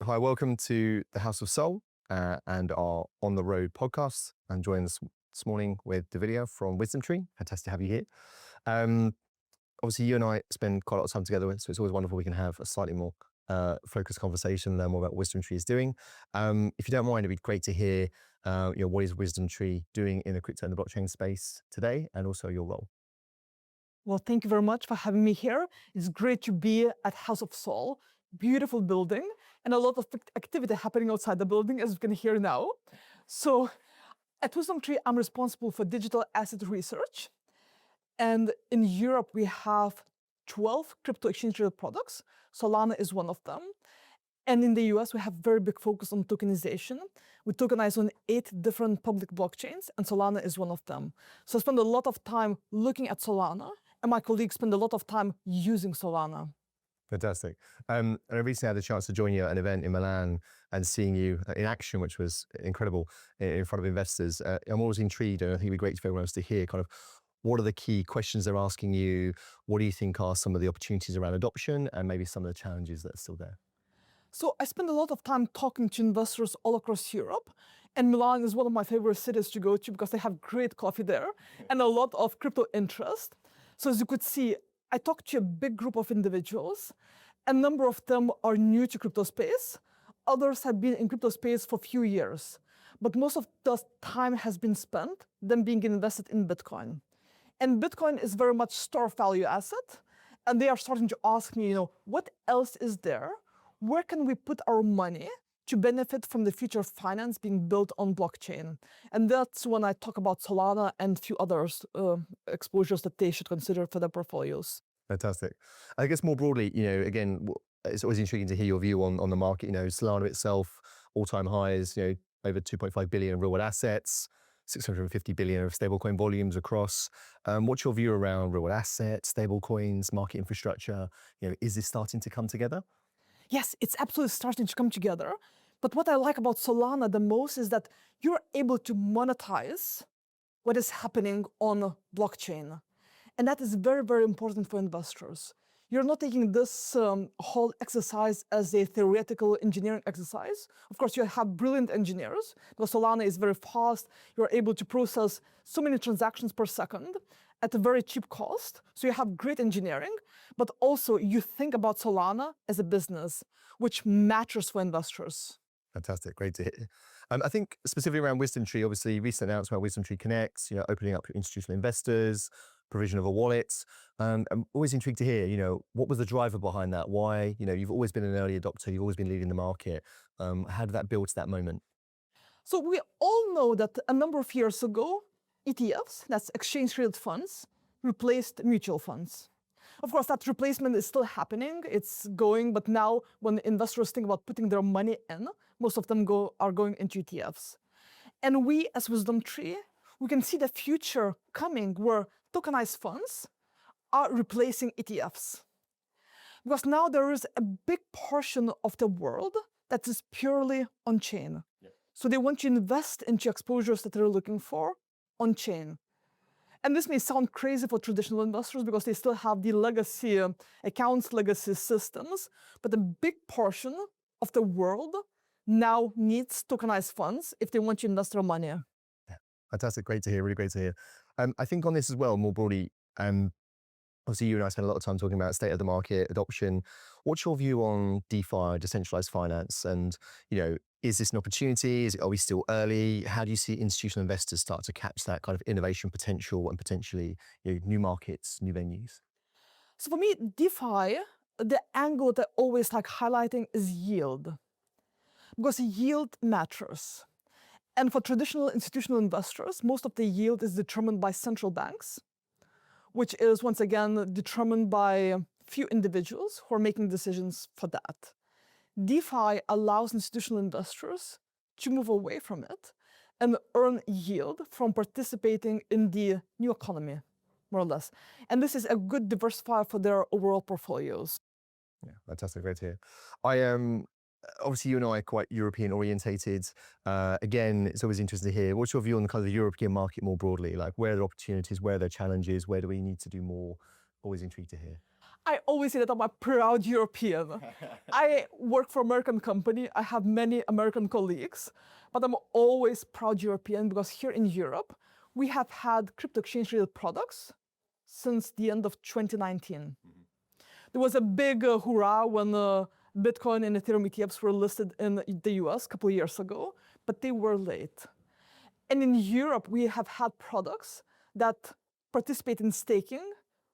Hi, welcome to the House of Sol and our On the Road podcast. I'm joined this morning with Dovile from WisdomTree. Fantastic to have you here. Obviously, you and I spend quite a lot of time together, so it's always wonderful we can have a slightly more focused conversation, learn more about what WisdomTree is doing. If you don't mind, it'd be great to hear what is WisdomTree doing in the crypto and the blockchain space today, and also your role. Well, thank you very much for having me here. It's great to be at House of Sol. Beautiful building and a lot of activity happening outside the building, as you can hear now. So at WisdomTree, I'm responsible for digital asset research. And in Europe, we have 12 crypto exchange-traded products. Solana is one of them. And in the US, we have very big focus on tokenization. We tokenize on 8 different public blockchains, and Solana is one of them. So I spend a lot of time looking at Solana, and my colleagues spend a lot of time using Solana. Fantastic. And I recently had the chance to join you at an event in Milan and seeing you in action, which was incredible, in front of investors. I'm always intrigued, and I think it'd be great for everyone else to hear kind of what are the key questions they're asking you? What do you think are some of the opportunities around adoption and maybe some of the challenges that are still there? So I spend a lot of time talking to investors all across Europe, and Milan is one of my favorite cities to go to because they have great coffee there and a lot of crypto interest. So as you could see, I talked to a big group of individuals. A number of them are new to crypto space. Others have been in crypto space for a few years. But most of the time has been spent them being invested in Bitcoin. And Bitcoin is very much store value asset. And they are starting to ask me, what else is there? Where can we put our money to benefit from the future of finance being built on blockchain? And that's when I talk about Solana and a few others exposures that they should consider for their portfolios. Fantastic. I guess more broadly, again, it's always intriguing to hear your view on the market. Solana itself, all-time highs, over 2.5 billion in real-world assets, 650 billion of stablecoin volumes across. What's your view around real-world assets, stablecoins, market infrastructure? Is this starting to come together? Yes, it's absolutely starting to come together. But what I like about Solana the most is that you're able to monetize what is happening on blockchain. And that is very, very important for investors. You're not taking this whole exercise as a theoretical engineering exercise. Of course, you have brilliant engineers, because Solana is very fast. You're able to process so many transactions per second at a very cheap cost. So you have great engineering, but also you think about Solana as a business, which matters for investors. Fantastic, great to hear. I think specifically around WisdomTree, obviously recent announcement about WisdomTree Connect, opening up for institutional investors, provision of a wallet. I'm always intrigued to hear, what was the driver behind that? Why, you've always been an early adopter, you've always been leading the market. How did that build to that moment? So we all know that a number of years ago, ETFs, that's exchange-traded funds, replaced mutual funds. Of course, that replacement is still happening. It's going, but now when investors think about putting their money in, most of them are going into ETFs. And we, as WisdomTree, we can see the future coming where tokenized funds are replacing ETFs. Because now there is a big portion of the world that is purely on-chain. Yep. So they want to invest into exposures that they're looking for on-chain. And this may sound crazy for traditional investors because they still have the legacy accounts, legacy systems, but a big portion of the world now needs tokenized funds if they want to invest their money. Yeah, fantastic, great to hear, really great to hear. I think on this as well, more broadly, obviously you and I spent a lot of time talking about state of the market, adoption. What's your view on DeFi, decentralized finance? And, is this an opportunity? Are we still early? How do you see institutional investors start to catch that kind of innovation potential and potentially new markets, new venues? So for me, DeFi, the angle that I always like highlighting is yield. Because yield matters. And for traditional institutional investors, most of the yield is determined by central banks, which is once again determined by few individuals who are making decisions for that. DeFi allows institutional investors to move away from it and earn yield from participating in the new economy, more or less. And this is a good diversifier for their overall portfolios. Yeah, fantastic, great to hear. I am obviously you and I are quite European orientated. Again, it's always interesting to hear what's your view on the kind of the European market more broadly, like where are the opportunities, where are the challenges, where do we need to do more? Always intrigued to hear. I always say that I'm a proud European. I work for an American company. I have many American colleagues, but I'm always proud European because here in Europe, we have had crypto exchange-traded products since the end of 2019. There was a big hurrah when Bitcoin and Ethereum ETFs were listed in the US a couple of years ago, but they were late. And in Europe, we have had products that participate in staking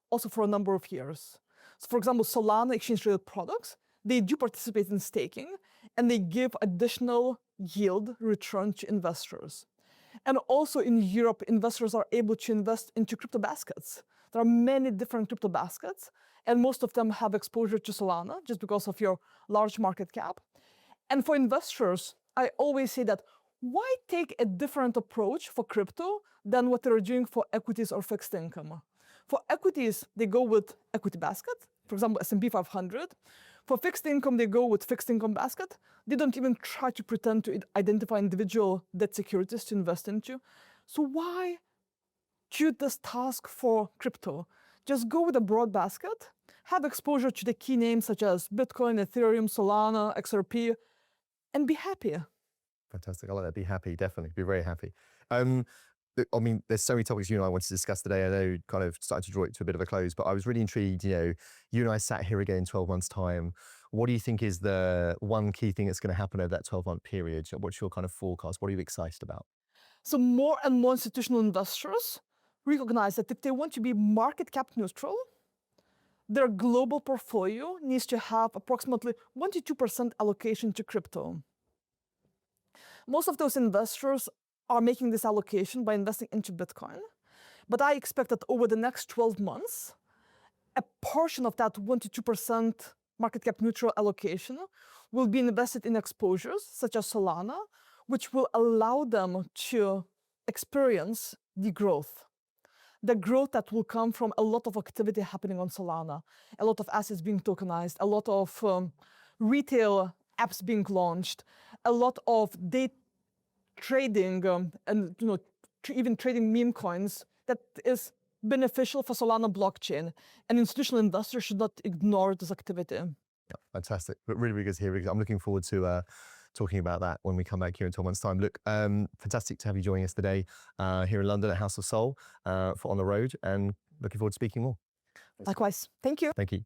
also for a number of years. So for example, Solana exchange-traded products, they do participate in staking and they give additional yield return to investors. And also in Europe, investors are able to invest into crypto baskets. There are many different crypto baskets, and most of them have exposure to Solana just because of your large market cap. And for investors, I always say that why take a different approach for crypto than what they're doing for equities or fixed income? For equities, they go with equity basket, for example, S&P 500. For fixed income, they go with fixed income basket. They don't even try to pretend to identify individual debt securities to invest into. So why choose this task for crypto? Just go with a broad basket, have exposure to the key names such as Bitcoin, Ethereum, Solana, XRP, and be happy. Fantastic. I like that. Be happy, definitely. Be very happy. I mean, there's so many topics you and I wanted to discuss today. I know kind of starting to draw it to a bit of a close, but I was really intrigued, you and I sat here again in 12 months' time. What do you think is the one key thing that's going to happen over that 12-month period? What's your kind of forecast? What are you excited about? So more and more institutional investors recognize that if they want to be market cap neutral, their global portfolio needs to have approximately 1 to 2% allocation to crypto. Most of those investors are making this allocation by investing into Bitcoin. But I expect that over the next 12 months, a portion of that 1 to 2% market cap neutral allocation will be invested in exposures such as Solana, which will allow them to experience the growth that will come from a lot of activity happening on Solana, a lot of assets being tokenized, a lot of retail apps being launched, a lot of day trading and even trading meme coins that is beneficial for Solana blockchain. And institutional investors should not ignore this activity. Yeah, fantastic. But really, really good to hear. I'm looking forward to talking about that when we come back here in 12 months' time. Look, fantastic to have you joining us today here in London at House of Sol for On the Road, and looking forward to speaking more. Likewise. Thank you. Thank you.